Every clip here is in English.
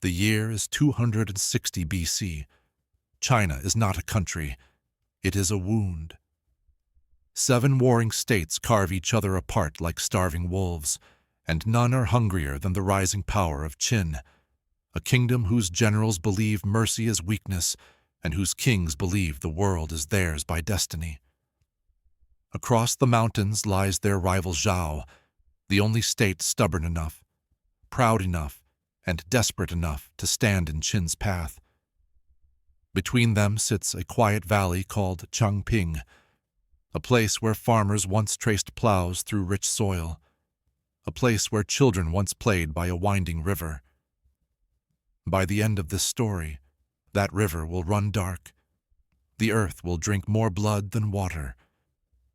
The year is 260 BC. China is not a country. It is a wound. 7 warring states carve each other apart like starving wolves, and none are hungrier than the rising power of Qin, a kingdom whose generals believe mercy is weakness and whose kings believe the world is theirs by destiny. Across the mountains lies their rival Zhao, the only state stubborn enough, proud enough, and desperate enough to stand in Qin's path. Between them sits a quiet valley called Changping, a place where farmers once traced plows through rich soil, a place where children once played by a winding river. By the end of this story, that river will run dark, the earth will drink more blood than water,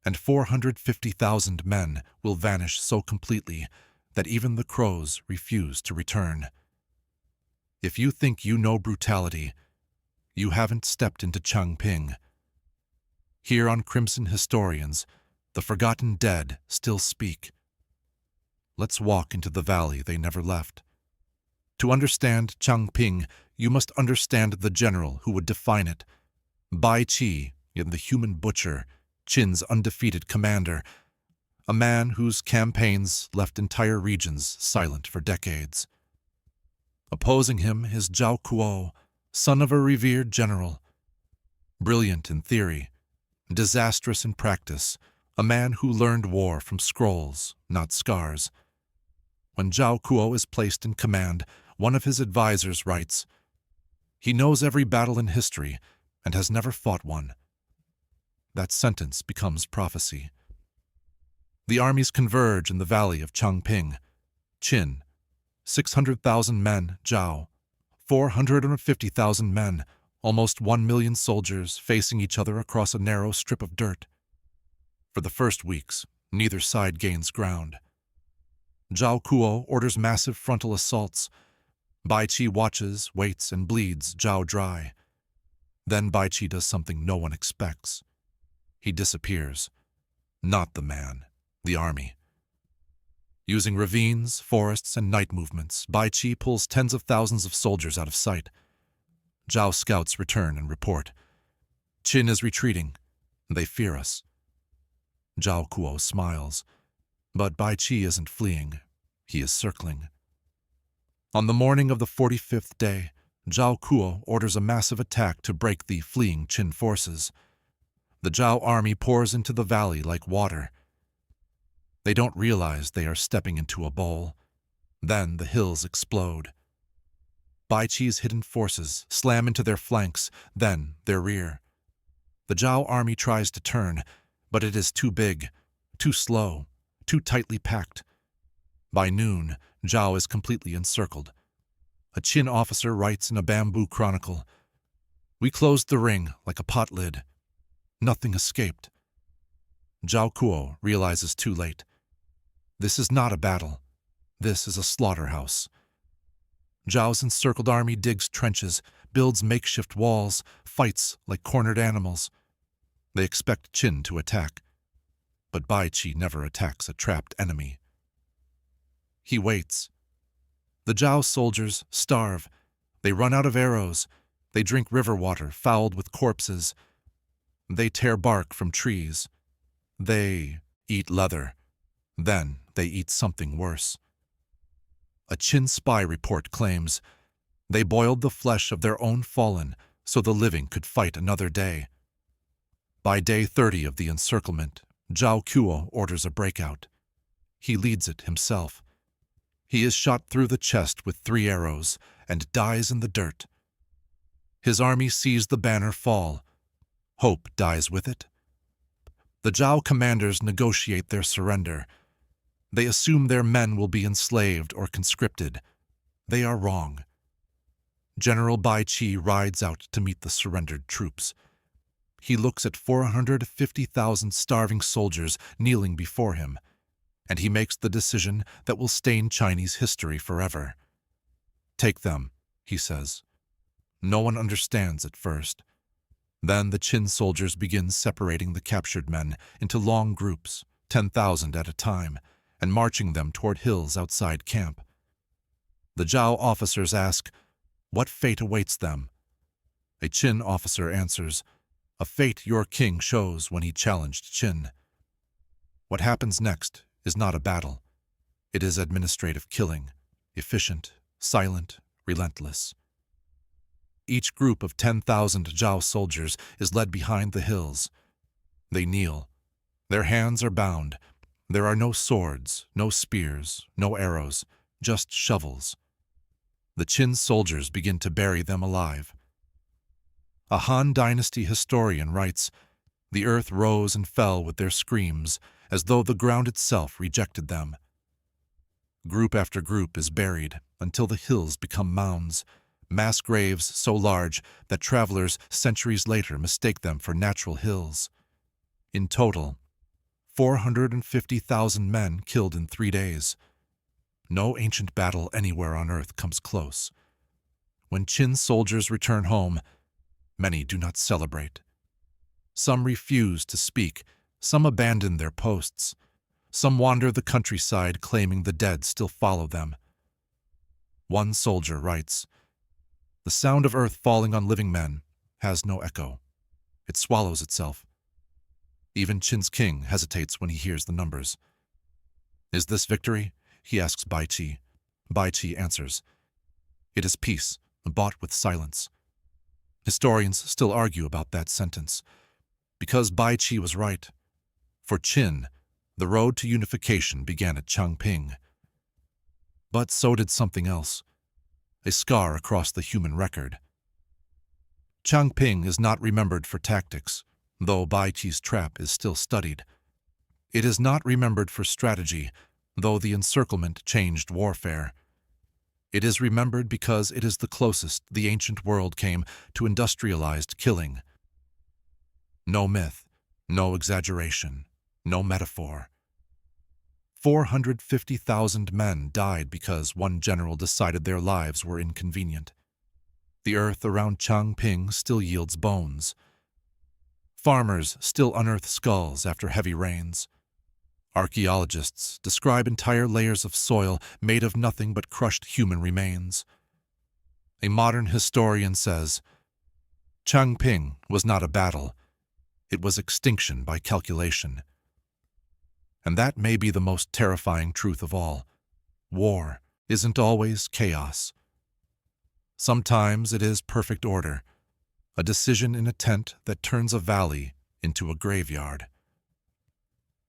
and 450,000 men will vanish so completely that even the crows refuse to return. If you think you know brutality, you haven't stepped into Changping. Here on Crimson Historians, the forgotten dead still speak. Let's walk into the valley they never left. To understand Changping, you must understand the general who would define it. Bai Qi, the human butcher, Qin's undefeated commander, a man whose campaigns left entire regions silent for decades. Opposing him is Zhao Kuo, son of a revered general. Brilliant in theory, disastrous in practice, a man who learned war from scrolls, not scars. When Zhao Kuo is placed in command, one of his advisors writes, "He knows every battle in history and has never fought one." That sentence becomes prophecy. The armies converge in the valley of Changping. Qin, 600,000 men; Zhao, 450,000 men, almost 1 million soldiers facing each other across a narrow strip of dirt. For the first weeks, neither side gains ground. Zhao Kuo orders massive frontal assaults. Bai Qi watches, waits, and bleeds Zhao dry. Then Bai Qi does something no one expects. He disappears. Not the man, the army. Using ravines, forests, and night movements, Bai Qi pulls tens of thousands of soldiers out of sight. Zhao scouts return and report. "Qin is retreating. They fear us." Zhao Kuo smiles. But Bai Qi isn't fleeing. He is circling. On the morning of the 45th day, Zhao Kuo orders a massive attack to break the fleeing Qin forces. The Zhao army pours into the valley like water. They don't realize they are stepping into a bowl. Then the hills explode. Bai Qi's hidden forces slam into their flanks, then their rear. The Zhao army tries to turn, but it is too big, too slow, too tightly packed. By noon, Zhao is completely encircled. A Qin officer writes in a bamboo chronicle, "We closed the ring like a pot lid. Nothing escaped." Zhao Kuo realizes too late. This is not a battle. This is a slaughterhouse. Zhao's encircled army digs trenches, builds makeshift walls, fights like cornered animals. They expect Qin to attack. But Bai Qi never attacks a trapped enemy. He waits. The Zhao soldiers starve. They run out of arrows. They drink river water fouled with corpses. They tear bark from trees. They eat leather. Then they eat something worse. A Qin spy report claims they boiled the flesh of their own fallen so the living could fight another day. By day 30 of the encirclement, Zhao Kuo orders a breakout. He leads it himself. He is shot through the chest with 3 arrows and dies in the dirt. His army sees the banner fall. Hope dies with it. The Zhao commanders negotiate their surrender. They assume their men will be enslaved or conscripted. They are wrong. General Bai Qi rides out to meet the surrendered troops. He looks at 450,000 starving soldiers kneeling before him, and he makes the decision that will stain Chinese history forever. "Take them," he says. No one understands at first. Then the Qin soldiers begin separating the captured men into long groups, 10,000 at a time, and marching them toward hills outside camp. The Zhao officers ask, What fate awaits them? A Qin officer answers, a fate your king chose when he challenged Qin. What happens next is not a battle. It is administrative killing, efficient, silent, relentless. Each group of 10,000 Zhao soldiers is led behind the hills. They kneel. Their hands are bound. There are no swords, no spears, no arrows, just shovels. The Qin soldiers begin to bury them alive. A Han Dynasty historian writes, the earth rose and fell with their screams, as though the ground itself rejected them. Group after group is buried until the hills become mounds, mass graves so large that travelers centuries later mistake them for natural hills. In total, 450,000 men killed in 3 days. No ancient battle anywhere on earth comes close. When Qin soldiers return home, many do not celebrate. Some refuse to speak, some abandon their posts. Some wander the countryside claiming the dead still follow them. One soldier writes, the sound of earth falling on living men has no echo. It swallows itself. Even Qin's king hesitates when he hears the numbers. Is this victory? He asks Bai Qi. Bai Qi answers, it is peace, bought with silence. Historians still argue about that sentence, because Bai Qi was right. For Qin, the road to unification began at Changping. But so did something else, a scar across the human record. Changping is not remembered for tactics, though Bai Qi's trap is still studied. It is not remembered for strategy, though the encirclement changed warfare. It is remembered because it is the closest the ancient world came to industrialized killing. No myth, no exaggeration, no metaphor. 450,000 men died because one general decided their lives were inconvenient. The earth around Changping still yields bones. Farmers still unearth skulls after heavy rains. Archaeologists describe entire layers of soil made of nothing but crushed human remains. A modern historian says, Changping was not a battle. It was extinction by calculation. And that may be the most terrifying truth of all. War isn't always chaos. Sometimes it is perfect order, a decision in a tent that turns a valley into a graveyard.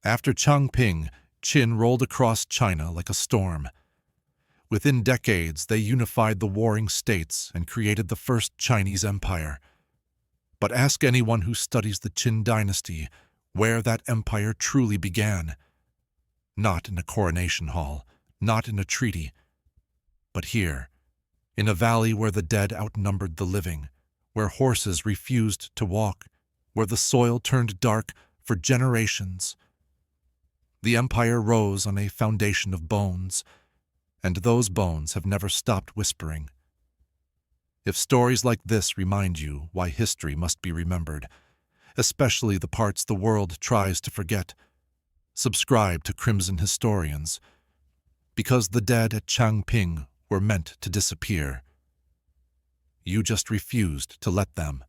After Changping, Qin rolled across China like a storm. Within decades, they unified the warring states and created the first Chinese empire. But ask anyone who studies the Qin dynasty where that empire truly began. Not in a coronation hall, not in a treaty, but here, in a valley where the dead outnumbered the living, where horses refused to walk, where the soil turned dark for generations. The empire rose on a foundation of bones, and those bones have never stopped whispering. If stories like this remind you why history must be remembered, especially the parts the world tries to forget, subscribe to Crimson Historians, because the dead at Changping were meant to disappear. You just refused to let them.